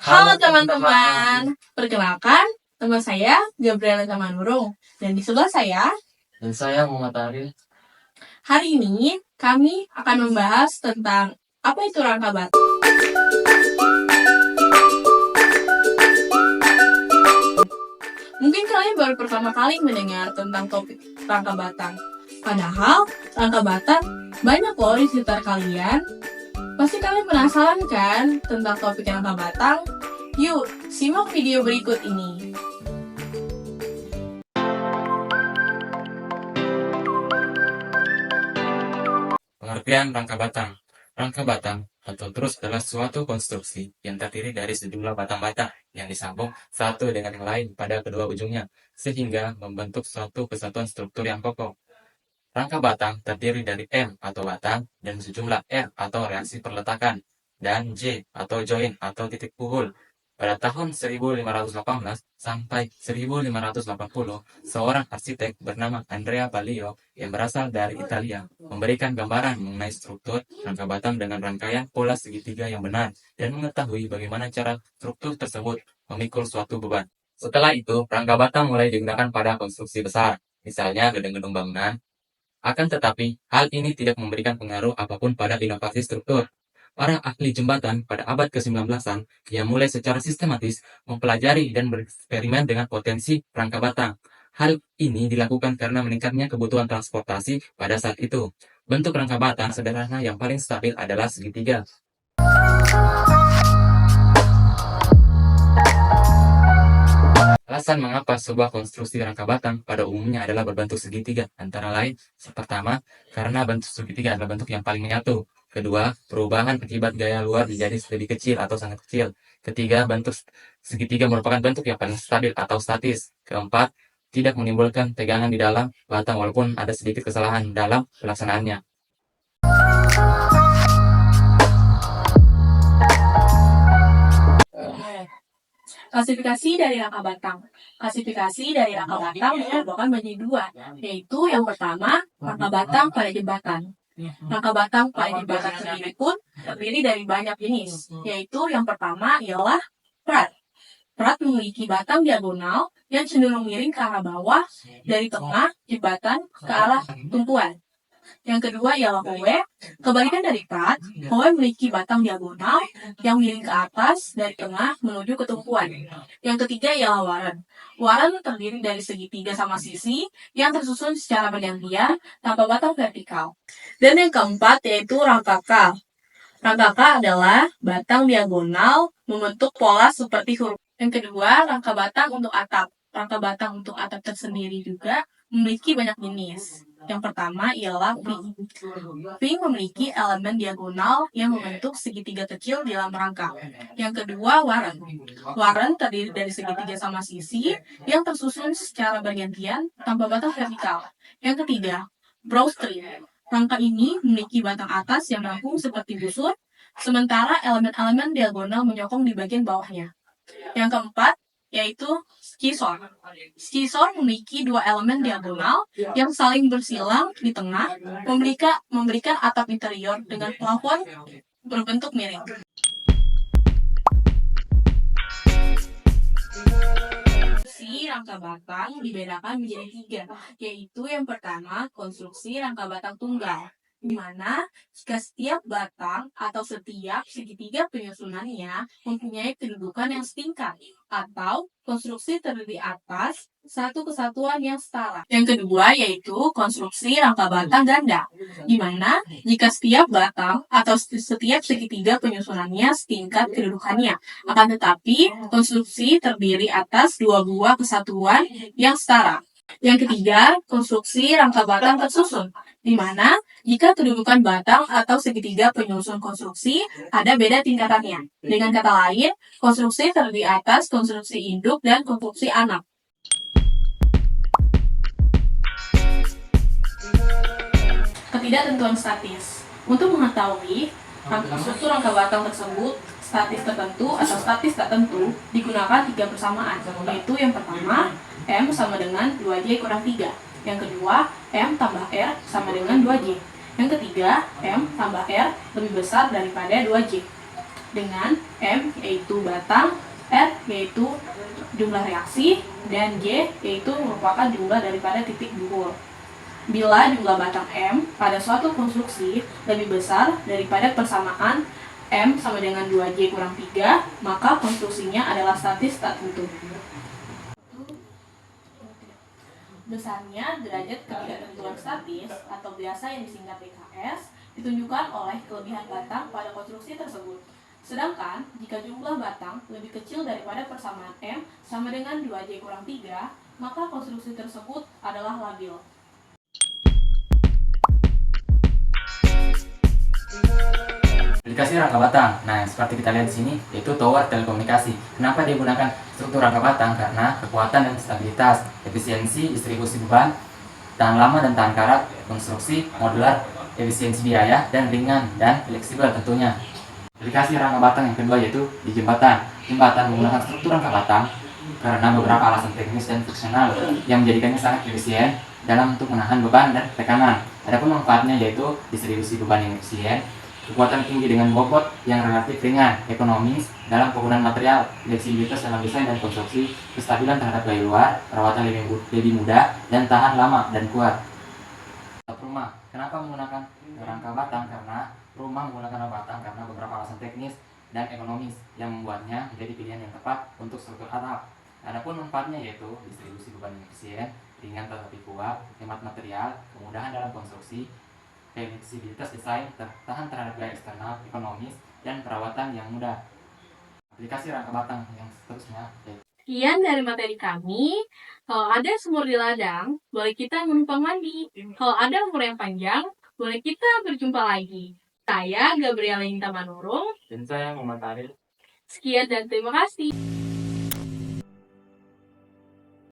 Halo teman-teman, perkenalkan nama saya Gabriela Tamanurung dan di sebelah saya Dan saya Muhammad Arif. hari ini kami akan membahas tentang apa itu rangka batang. Mungkin kalian baru pertama kali mendengar tentang topik rangka batang. Padahal rangka batang banyak loh di sekitar kalian. Pasti kalian penasaran kan tentang topik rangka batang? Yuk, simak video berikut ini. Pengertian rangka batang. Rangka batang atau trus adalah suatu konstruksi yang terdiri dari sejumlah batang-batang yang disambung satu dengan yang lain pada kedua ujungnya, sehingga membentuk suatu kesatuan struktur yang kokoh. Rangka batang terdiri dari M atau batang dan sejumlah R atau reaksi perletakan, dan J atau join atau titik puhul. Pada tahun 1518 sampai 1580, seorang arsitek bernama Andrea Ballio yang berasal dari Italia memberikan gambaran mengenai struktur rangka batang dengan rangkaian pola segitiga yang benar dan mengetahui bagaimana cara struktur tersebut memikul suatu beban. Setelah itu, rangka batang mulai digunakan pada konstruksi besar, misalnya gedung-gedung bangunan. Akan tetapi, hal ini tidak memberikan pengaruh apapun pada inovasi struktur. Para ahli jembatan pada abad ke-19-an yang mulai secara sistematis mempelajari dan bereksperimen dengan potensi rangka batang. Hal ini dilakukan karena meningkatnya kebutuhan transportasi pada saat itu. Bentuk rangka batang sederhana yang paling stabil adalah segitiga. Alasan mengapa sebuah konstruksi rangka batang pada umumnya adalah berbentuk segitiga, antara lain, pertama, karena bentuk segitiga adalah bentuk yang paling menyatu. Kedua, perubahan akibat gaya luar menjadi lebih kecil atau sangat kecil. Ketiga, bentuk segitiga merupakan bentuk yang paling stabil atau statis. Keempat, tidak menimbulkan tegangan di dalam batang walaupun ada sedikit kesalahan dalam pelaksanaannya. Klasifikasi dari rangka batang. Klasifikasi dari rangka batang merupakan menjadi dua, yaitu yang pertama, rangka batang pada jembatan. Rangka batang pada jembatan sendiri pun terdiri dari banyak jenis, yaitu yang pertama ialah prat. Prat memiliki batang diagonal yang cenderung miring ke arah bawah dari tengah jembatan ke arah tumpuan. Yang kedua ialah hoe. Kebalikan dari prat, hoe memiliki batang diagonal yang miring ke atas dari tengah menuju ke tumpuan. Yang ketiga ialah waren. Waren terdiri dari segitiga sama sisi yang tersusun secara bergantian tanpa batang vertikal. Dan yang keempat yaitu rangka K. Rangka K adalah batang diagonal membentuk pola seperti huruf. Yang kedua, rangka batang untuk atap. Rangka batang untuk atap tersendiri juga memiliki banyak jenis. Yang pertama ialah wing. Wing memiliki elemen diagonal yang membentuk segitiga kecil di dalam rangka. Yang kedua, waren. Waren terdiri dari segitiga sama sisi yang tersusun secara bergantian tanpa batang vertikal. Yang ketiga, bowstring. Rangka ini memiliki batang atas yang rampung seperti busur, sementara elemen-elemen diagonal menyokong di bagian bawahnya. Yang keempat, yaitu skisor. Skisor memiliki dua elemen diagonal yang saling bersilang di tengah, memberikan atap interior dengan plafon berbentuk miring. Rangka batang dibedakan menjadi tiga, yaitu yang pertama konstruksi rangka batang tunggal, di mana jika setiap batang atau setiap segitiga penyusunannya mempunyai kedudukan yang setingkat, atau konstruksi terdiri atas satu kesatuan yang setara. Yang kedua yaitu konstruksi rangka batang ganda, di mana jika setiap batang atau setiap segitiga penyusunannya setingkat kedudukannya, akan tetapi konstruksi terdiri atas dua buah kesatuan yang setara. Yang ketiga, konstruksi rangka batang tersusun, di mana jika kedudukan batang atau segitiga penyusun konstruksi ada beda tingkatannya. Dengan kata lain, konstruksi terdiri atas konstruksi induk dan konstruksi anak. Ketidaktentuan statis. Untuk mengetahui struktur rangka batang tersebut statis tertentu atau statis tak tentu digunakan tiga persamaan, yaitu yang pertama M sama dengan 2J kurang 3, yang kedua M tambah R sama dengan 2J, yang ketiga M tambah R lebih besar daripada 2J. dengan M yaitu batang, R yaitu jumlah reaksi, dan J yaitu merupakan jumlah daripada titik buhul. Bila jumlah batang M pada suatu konstruksi lebih besar daripada persamaan M sama dengan 2J kurang 3, maka konstruksinya adalah statis tak tentu. Besarnya derajat ketidaktentuan statis atau biasa yang disingkat DKS ditunjukkan oleh kelebihan batang pada konstruksi tersebut. Sedangkan jika jumlah batang lebih kecil daripada persamaan M sama dengan 2J kurang 3, maka konstruksi tersebut adalah labil. Aplikasi rangka batang. Nah, seperti kita lihat di sini, yaitu tower telekomunikasi. Kenapa dia gunakan struktur rangka batang? Karena kekuatan dan stabilitas, efisiensi, distribusi beban, tahan lama dan tahan karat, konstruksi, modular, efisiensi biaya, dan ringan dan fleksibel tentunya. Aplikasi rangka batang yang kedua yaitu di jembatan. Jembatan menggunakan struktur rangka batang karena beberapa alasan teknis dan fungsional yang menjadikannya sangat efisien dalam untuk menahan beban dan tekanan. Adapun manfaatnya yaitu distribusi beban yang efisien, kekuatan tinggi dengan bobot yang relatif ringan, ekonomis dalam penggunaan material, fleksibilitas dalam desain dan konstruksi, kestabilan terhadap gaya luar, perawatan lebih mudah, dan tahan lama dan kuat. Rumah. Kenapa menggunakan rangka batang? Karena rumah menggunakan rangka batang karena beberapa alasan teknis dan ekonomis yang membuatnya menjadi pilihan yang tepat untuk struktur atap. Adapun manfaatnya yaitu distribusi beban yang efisien, ringan tetapi kuat, hemat material, kemudahan dalam konstruksi, fleksibilitas desain, tahan terhadap gaya eksternal, ekonomis, dan perawatan yang mudah. Aplikasi rangka batang yang seterusnya. Sekian dari materi kami. Kalau ada sumur di ladang, boleh kita menumpang mandi. Kalau ada umur yang panjang, boleh kita berjumpa lagi. Saya Gabriela Inta Manurung. Dan saya Muhammad Aril. Sekian dan terima kasih.